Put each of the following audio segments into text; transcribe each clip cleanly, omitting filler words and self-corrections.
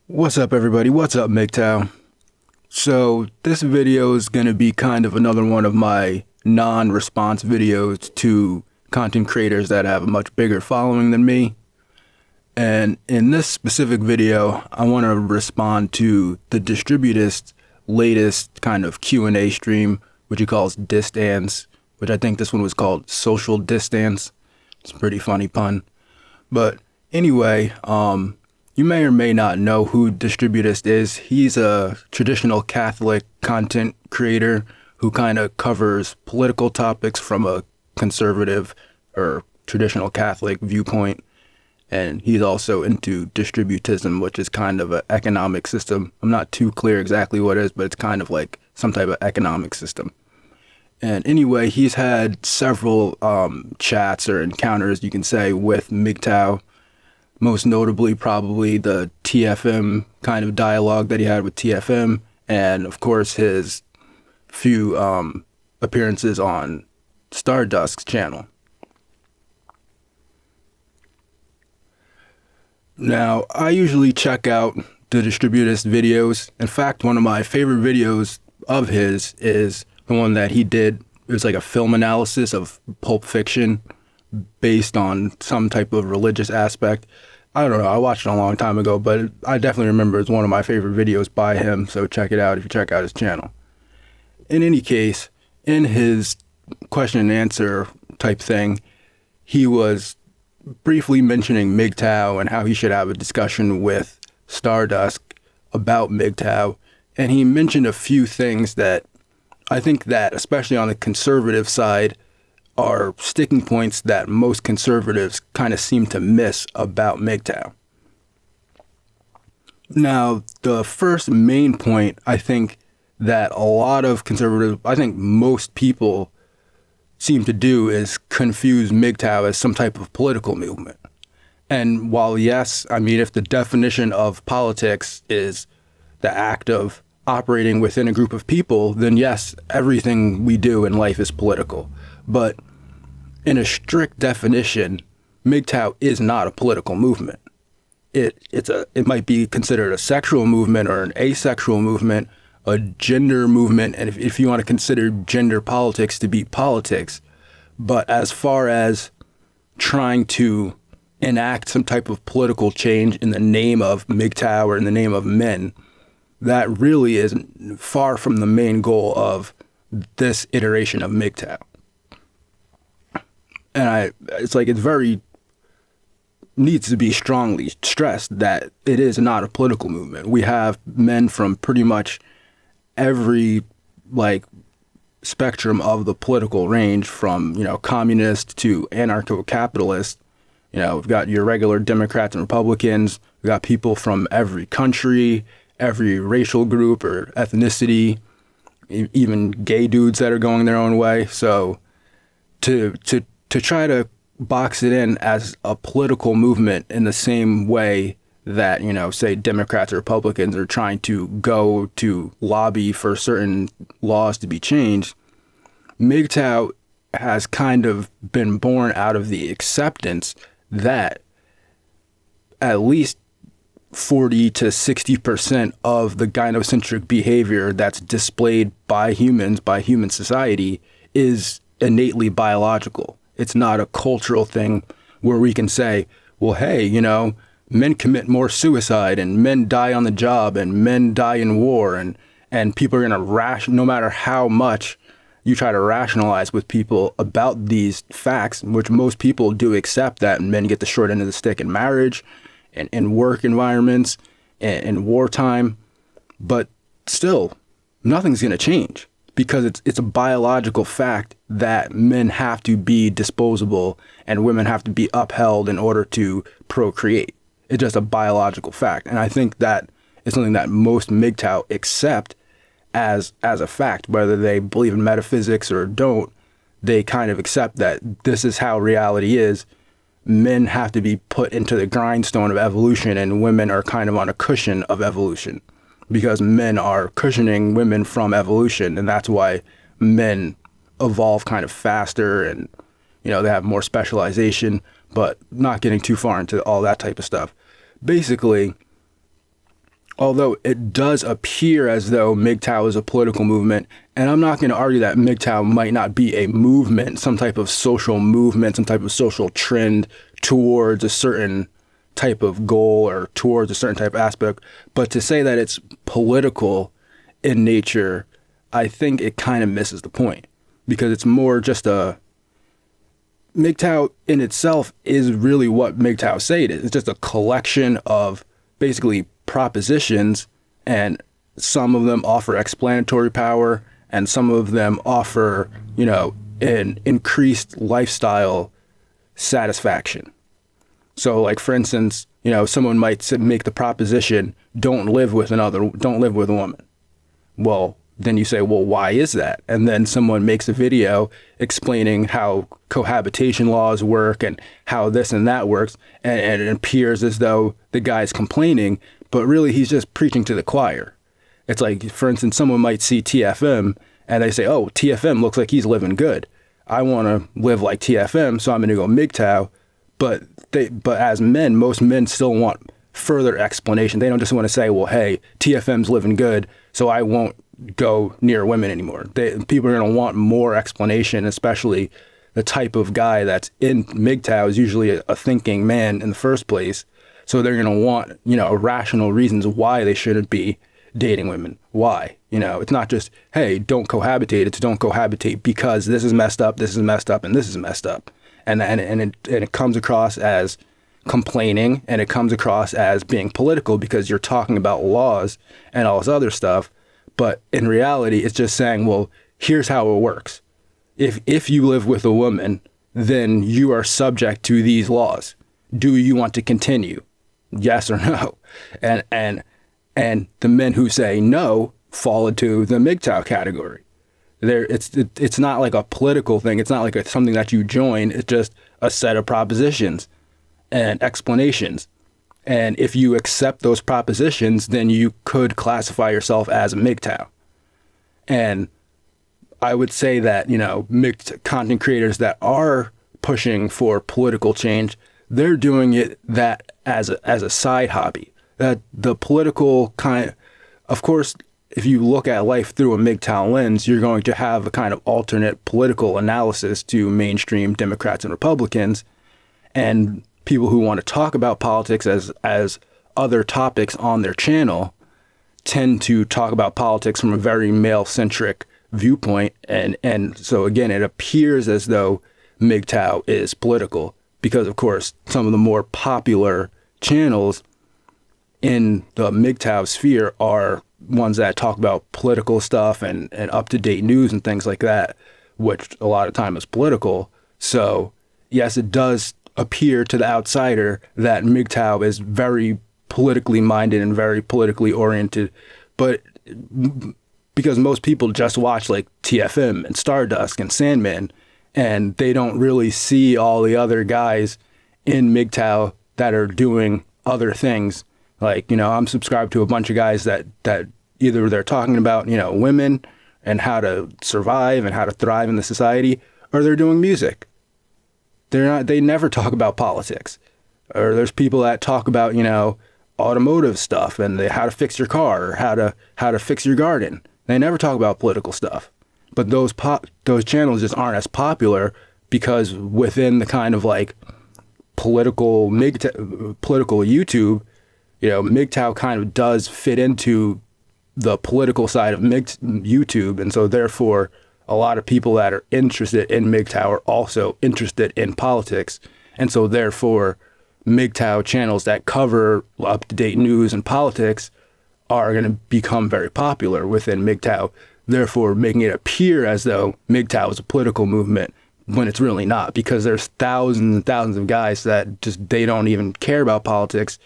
What's up, everybody? What's up, MGTOW? So this video is going to be kind of another one of my non-response videos to content creators that have a much bigger following than me. And in this specific video, I want to respond to the Distributist latest kind of Q&A stream, which he calls DistAns, which I think this one was called Social DistAns. It's a pretty funny pun. But anyway, you may or may not know who Distributist is. He's a traditional Catholic content creator who kind of covers political topics from a conservative or traditional Catholic viewpoint. And he's also into distributism, which is kind of an economic system. I'm not too clear exactly what it is, but it's kind of like some type of economic system. And anyway, he's had several chats or encounters, you can say, with MGTOW. Most notably, probably the TFM kind of dialogue that he had with TFM, and of course his few appearances on Stardust's channel. Now, I usually check out the Distributist videos. In fact, one of my favorite videos of his is the one that he did. It was like a film analysis of Pulp Fiction based on some type of religious aspect. I don't know, I watched it a long time ago, but I definitely remember it's one of my favorite videos by him, so check it out if you check out his channel. In any case, in his question and answer type thing, he was briefly mentioning MGTOW and how he should have a discussion with Stardust about MGTOW, and he mentioned a few things that I think that, especially on the conservative side, are sticking points that most conservatives kind of seem to miss about MGTOW. Now, the first main point I think that a lot of conservatives, I think most people seem to do, is confuse MGTOW as some type of political movement. And while yes, I mean, if the definition of politics is the act of operating within a group of people, then yes, everything we do in life is political. But in a strict definition, MGTOW is not a political movement. It might be considered a sexual movement or an asexual movement, a gender movement, and if you want to consider gender politics to be politics. But as far as trying to enact some type of political change in the name of MGTOW or in the name of men, that really is far from the main goal of this iteration of MGTOW. And it's very needs to be strongly stressed that it is not a political movement. We have men from pretty much every spectrum of the political range, from communist to anarcho-capitalist. We've got your regular Democrats and Republicans. We've got people from every country, every racial group or ethnicity, even gay dudes that are going their own way. So to try to box it in as a political movement in the same way that, say Democrats or Republicans are trying to go to lobby for certain laws to be changed, MGTOW has kind of been born out of the acceptance that at least 40 to 60% of the gynocentric behavior that's displayed by humans, by human society, is innately biological. It's not a cultural thing where we can say, well, hey, men commit more suicide and men die on the job and men die in war, and people are going to no matter how much you try to rationalize with people about these facts, which most people do accept that men get the short end of the stick in marriage and in work environments and in wartime. But still, nothing's going to change because it's a biological fact that men have to be disposable and women have to be upheld in order to procreate. It's just a biological fact. And I think that is something that most MGTOW accept as a fact, whether they believe in metaphysics or don't. They kind of accept that this is how reality is. Men have to be put into the grindstone of evolution and women are kind of on a cushion of evolution because men are cushioning women from evolution. And that's why men evolve kind of faster and you know, they have more specialization, but not getting too far into all that type of stuff. Basically, although it does appear as though MGTOW is a political movement, and I'm not going to argue that MGTOW might not be a movement, some type of social movement, some type of social trend towards a certain type of goal or towards a certain type of aspect, but to say that it's political in nature, I think it kind of misses the point, because it's more just MGTOW in itself is really what MGTOW say it is. It's just a collection of basically propositions, and some of them offer explanatory power, and some of them offer, you know, an increased lifestyle satisfaction. So, like, for instance, you know, someone might make the proposition, don't live with a woman. Well, then you say, well, why is that? And then someone makes a video explaining how cohabitation laws work and how this and that works. And it appears as though the guy's complaining, but really he's just preaching to the choir. It's like, for instance, someone might see TFM and they say, oh, TFM looks like he's living good. I want to live like TFM, so I'm going to go MGTOW. But as men, most men still want further explanation. They don't just want to say, well, hey, TFM's living good, so I won't go near women anymore. People are going to want more explanation, especially the type of guy that's in MGTOW is usually a thinking man in the first place. So they're going to want, you know, rational reasons why they shouldn't be dating women. Why? You know, it's not just, hey, don't cohabitate. It's don't cohabitate because this is messed up, this is messed up, and this is messed up. And it comes across as complaining, and it comes across as being political because you're talking about laws and all this other stuff. But in reality, it's just saying, well, here's how it works. If you live with a woman, then you are subject to these laws. Do you want to continue? Yes or no? And the men who say no fall into the MGTOW category. It's not like a political thing. It's not like something that you join. It's just a set of propositions and explanations. And if you accept those propositions, then you could classify yourself as a MGTOW. And I would say that, you know, content creators that are pushing for political change, they're doing it that as a side hobby. That the political kind, of course, if you look at life through a MGTOW lens, you're going to have a kind of alternate political analysis to mainstream Democrats and Republicans, and people who want to talk about politics as other topics on their channel tend to talk about politics from a very male-centric viewpoint. And so, again, it appears as though MGTOW is political because, of course, some of the more popular channels in the MGTOW sphere are ones that talk about political stuff and up-to-date news and things like that, which a lot of time is political. So, yes, it does appear to the outsider that MGTOW is very politically minded and very politically oriented, but because most people just watch like TFM and Stardust and Sandman, and they don't really see all the other guys in MGTOW that are doing other things. Like, you know, I'm subscribed to a bunch of guys that either they're talking about, you know, women and how to survive and how to thrive in the society, or they're doing music. They never talk about politics. Or there's people that talk about, you know, automotive stuff and how to fix your car or how to fix your garden. They never talk about political stuff. But those channels just aren't as popular because within the kind of like political YouTube, you know, MGTOW kind of does fit into the political side of YouTube, and so therefore a lot of people that are interested in MGTOW are also interested in politics, and so therefore MGTOW channels that cover up-to-date news and politics are going to become very popular within MGTOW, therefore making it appear as though MGTOW is a political movement when it's really not, because there's thousands and thousands of guys that they don't even care about politics.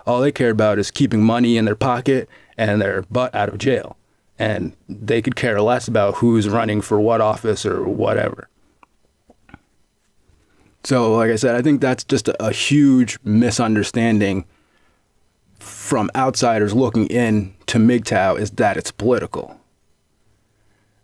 All they care about is keeping money in their pocket and their butt out of jail. And they could care less about who's running for what office or whatever. So, like I said, I think that's just a huge misunderstanding from outsiders looking in to MGTOW, is that it's political.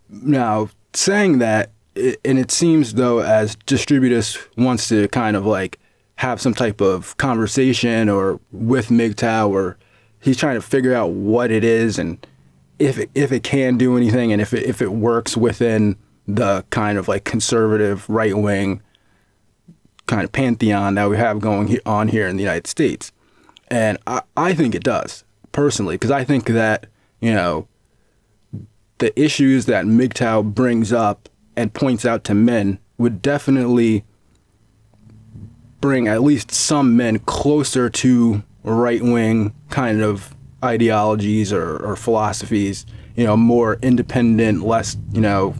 Now, saying that, and it seems though as Distributist wants to kind of like have some type of conversation or with MGTOW, or he's trying to figure out what it is and if it can do anything, and if it works within the kind of like conservative right wing kind of pantheon that we have going on here in the United States. And I think it does personally, because I think that, you know, the issues that MGTOW brings up and points out to men would definitely bring at least some men closer to right-wing kind of ideologies or philosophies, you know, more independent, less, you know,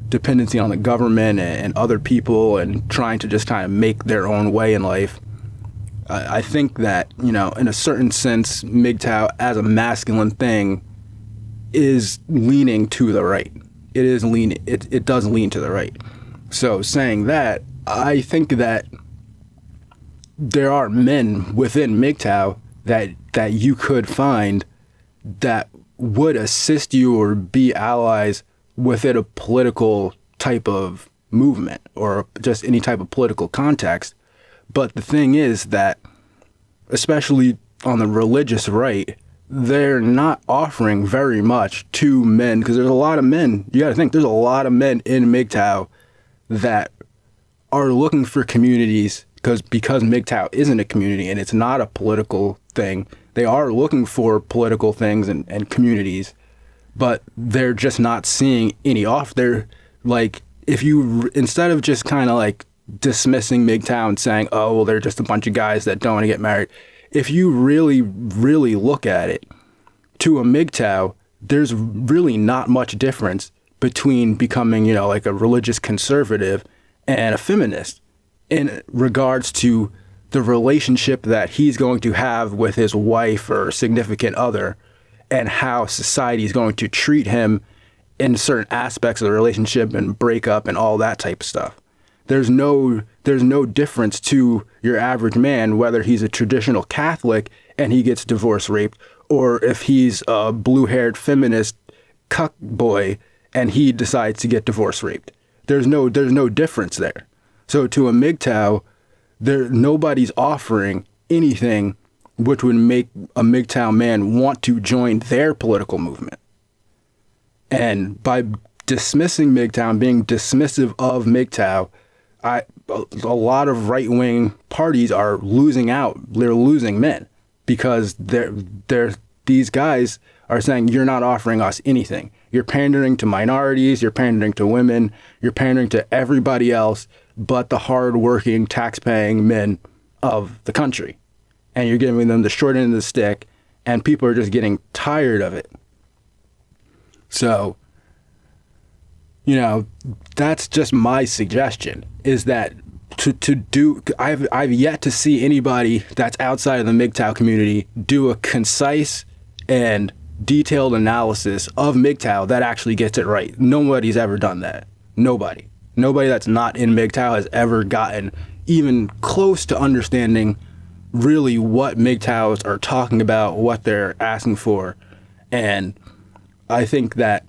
dependency on the government and other people, and trying to just kind of make their own way in life. I think that, you know, in a certain sense, MGTOW as a masculine thing is leaning to the right. It is leaning. It does lean to the right. So saying that, I think that there are men within MGTOW that you could find that would assist you or be allies within a political type of movement or just any type of political context. But the thing is that, especially on the religious right, they're not offering very much to men, because there's a lot of men. You got to think there's a lot of men in MGTOW that are looking for communities, because MGTOW isn't a community and it's not a political thing. They are looking for political things and communities, but they're just not seeing any off. They're like, if you, instead of just kind of like dismissing MGTOW and saying, oh, well, they're just a bunch of guys that don't want to get married. If you really, really look at it, to a MGTOW, there's really not much difference between becoming, you know, like a religious conservative and a feminist in regards to the relationship that he's going to have with his wife or significant other, and how society is going to treat him in certain aspects of the relationship and breakup and all that type of stuff. There's no difference to your average man, whether he's a traditional Catholic and he gets divorce raped, or if he's a blue-haired feminist cuck boy and he decides to get divorce raped. There's no difference there. So to a MGTOW, nobody's offering anything which would make a MGTOW man want to join their political movement. And by dismissing MGTOW and being dismissive of MGTOW, a lot of right-wing parties are losing out. They're losing men, because these guys are saying, you're not offering us anything. You're pandering to minorities, you're pandering to women, you're pandering to everybody else but the hard-working, tax-paying men of the country. And you're giving them the short end of the stick, and people are just getting tired of it. So, you know, that's just my suggestion, is that I've yet to see anybody that's outside of the MGTOW community do a concise and detailed analysis of MGTOW that actually gets it right. Nobody's ever done that. Nobody that's not in MGTOW has ever gotten even close to understanding really what MGTOWs are talking about, what they're asking for. And I think that,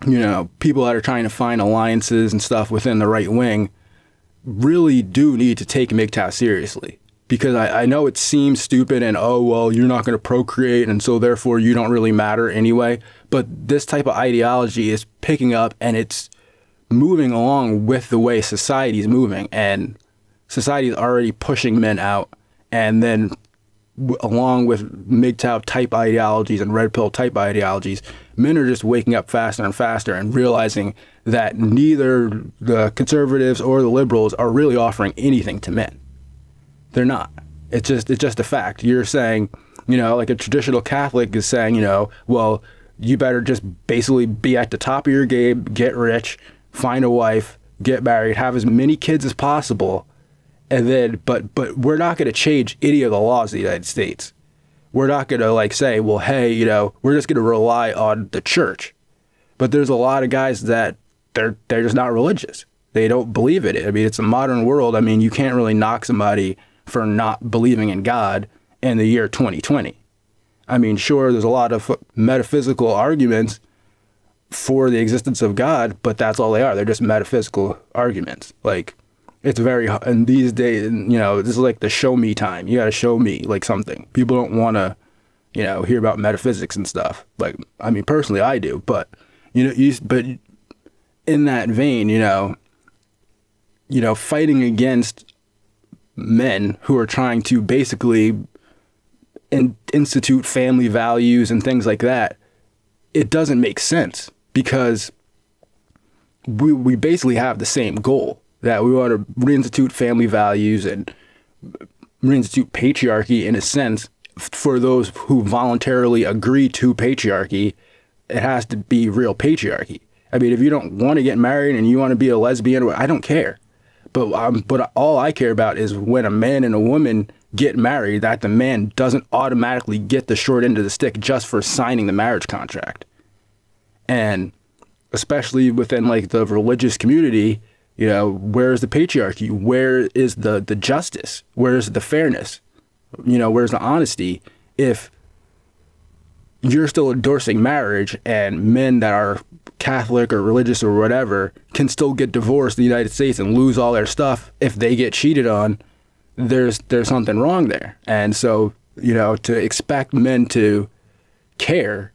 you know, people that are trying to find alliances and stuff within the right wing really do need to take MGTOW seriously. Because I know it seems stupid and, oh, well, you're not going to procreate and so therefore you don't really matter anyway. But this type of ideology is picking up and it's moving along with the way society is moving. And society is already pushing men out. And then along with MGTOW type ideologies and red pill type ideologies, men are just waking up faster and faster and realizing that neither the conservatives or the liberals are really offering anything to men. They're not. It's just a fact. You're saying, you know, like a traditional Catholic is saying, you know, well, you better just basically be at the top of your game, get rich, find a wife, get married, have as many kids as possible. And then, but we're not going to change any of the laws of the United States. We're not going to like say, well, hey, you know, we're just going to rely on the church. But there's a lot of guys that they're just not religious. They don't believe it. I mean, it's a modern world. I mean, you can't really knock somebody for not believing in God in the year 2020. I mean, sure, there's a lot of metaphysical arguments for the existence of God, but that's all they are. They're just metaphysical arguments. Like, it's very, and these days, you know, this is like the show me time. You got to show me like something. People don't want to, you know, hear about metaphysics and stuff. Like, I mean, personally, I do, but, you know, but in that vein, you know, fighting against men who are trying to basically institute family values and things like that, it doesn't make sense, because we basically have the same goal, that we want to reinstitute family values and reinstitute patriarchy in a sense. For those who voluntarily agree to patriarchy, it has to be real patriarchy. I mean, if you don't want to get married and you want to be a lesbian, I don't care. But all I care about is when a man and a woman get married, that the man doesn't automatically get the short end of the stick just for signing the marriage contract. And especially within like the religious community, you know, where's the patriarchy? Where is the justice? Where's the fairness? You know, where's the honesty? If you're still endorsing marriage and men that are Catholic or religious or whatever can still get divorced in the United States and lose all their stuff if they get cheated on, there's something wrong there. And so, you know, to expect men to care,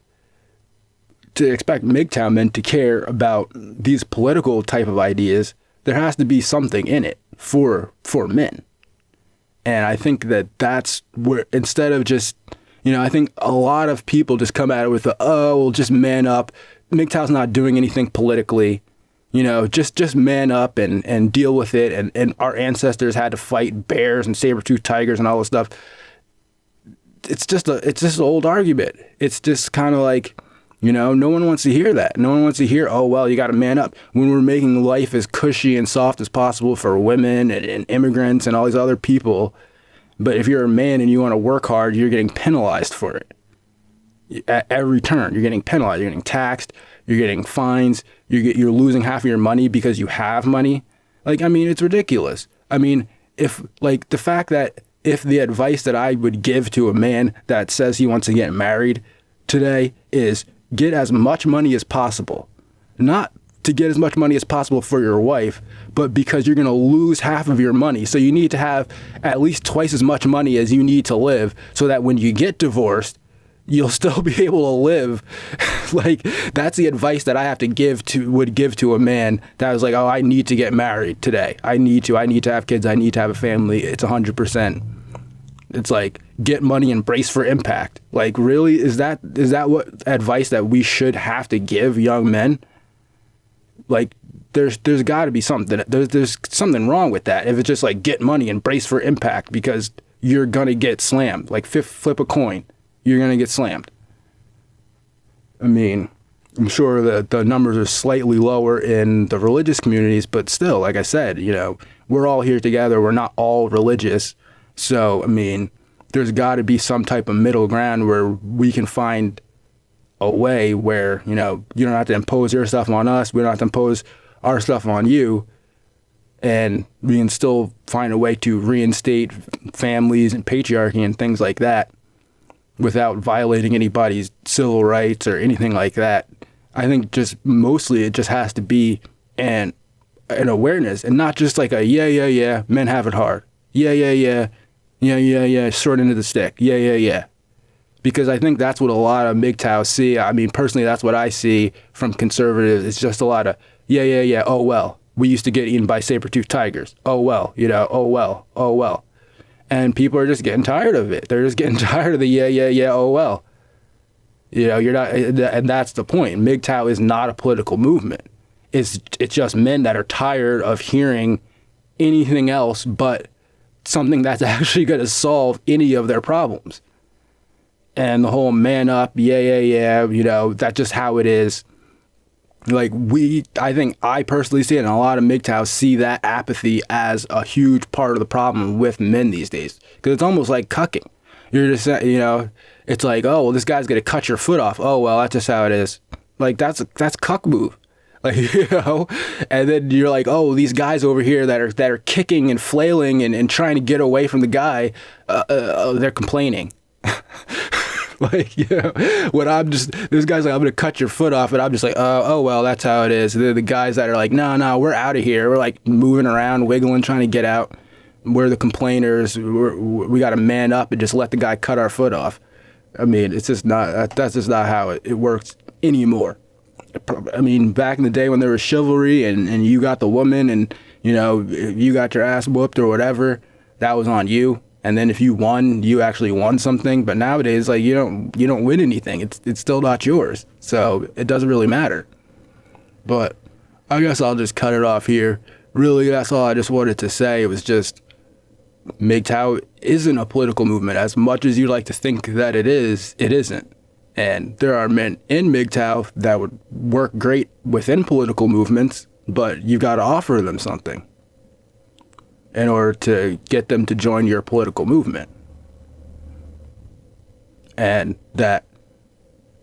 to expect MGTOW men to care about these political type of ideas, there has to be something in it for men. And I think that's where, instead of just, you know, I think a lot of people just come at it with well, just man up. MGTOW's not doing anything politically, you know, just man up and deal with it. And our ancestors had to fight bears and saber-toothed tigers and all this stuff. It's just an old argument. It's just kind of like, you know, no one wants to hear that. No one wants to hear, oh, well, you got to man up, when we're making life as cushy and soft as possible for women and immigrants and all these other people. But if you're a man and you want to work hard, you're getting penalized for it. At every turn, you're getting penalized. You're getting taxed. You're getting fines. You're losing half of your money because you have money. Like, I mean, it's ridiculous. I mean, if like the fact that if the advice that I would give to a man that says he wants to get married today is get as much money as possible, not to get as much money as possible for your wife, but because you're going to lose half of your money. So you need to have at least twice as much money as you need to live, so that when you get divorced, you'll still be able to live. Like, that's the advice that I would give to a man that was like, oh, I need to get married today. I need to have kids. I need to have a family. It's 100%. It's like, get money and brace for impact. Like, really? Is that what advice that we should have to give young men? Like, there's got to be something. There's something wrong with that. If it's just like, get money and brace for impact, because you're gonna get slammed. Like, flip a coin, you're gonna get slammed. I mean, I'm sure that the numbers are slightly lower in the religious communities, but still, like I said, you know, we're all here together. We're not all religious. So, I mean, there's got to be some type of middle ground where we can find a way where, you know, you don't have to impose your stuff on us. We don't have to impose our stuff on you. And we can still find a way to reinstate families and patriarchy and things like that without violating anybody's civil rights or anything like that. I think just mostly it just has to be an awareness, and not just like a yeah, men have it hard. Yeah, short end of the stick. Yeah. Because I think that's what a lot of MGTOW see. I mean, personally, that's what I see from conservatives. It's just a lot of, yeah, oh, well, we used to get eaten by saber-toothed tigers. Oh, well, you know, oh, well. And people are just getting tired of it. They're just getting tired of the yeah, oh, well. You know, you're not, and that's the point. MGTOW is not a political movement. It's just men that are tired of hearing anything else but something that's actually going to solve any of their problems. And the whole man up, yeah, you know, that's just how it is. Like, I think I personally see it, and a lot of MGTOW see that apathy as a huge part of the problem with men these days. Because it's almost like cucking. You're just, you know, it's like, oh, well, this guy's going to cut your foot off. Oh, well, that's just how it is. Like, that's cuck move. Like, you know, and then you're like, oh, these guys over here that are kicking and flailing and trying to get away from the guy, they're complaining. Like, when this guy's like, I'm gonna cut your foot off, and I'm just like, oh well, that's how it is. They're the guys that are like, no, we're out of here. We're like moving around, wiggling, trying to get out. We're the complainers. We got to man up and just let the guy cut our foot off. I mean, it's just not. That's just not how it works anymore. I mean, back in the day when there was chivalry and you got the woman and you got your ass whooped or whatever, that was on you. And then if you won, you actually won something. But nowadays, like you don't win anything. It's still not yours. So it doesn't really matter. But I guess I'll just cut it off here. Really, that's all I just wanted to say. It was just MGTOW isn't a political movement. As much as you like to think that it is, it isn't. And there are men in MGTOW that would work great within political movements, but you got to offer them something in order to get them to join your political movement. And that,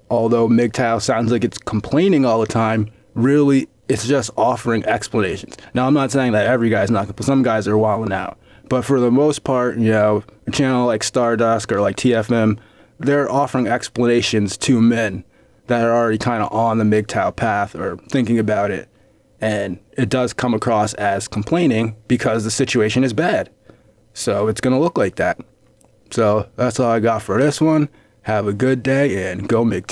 although MGTOW sounds like it's complaining all the time, really it's just offering explanations. Now, I'm not saying that every guy's not, but some guys are wilding out. But for the most part, a channel like Stardust or like TFM, they're offering explanations to men that are already kind of on the MGTOW path or thinking about it. And it does come across as complaining because the situation is bad. So it's going to look like that. So that's all I got for this one. Have a good day and go MGTOW.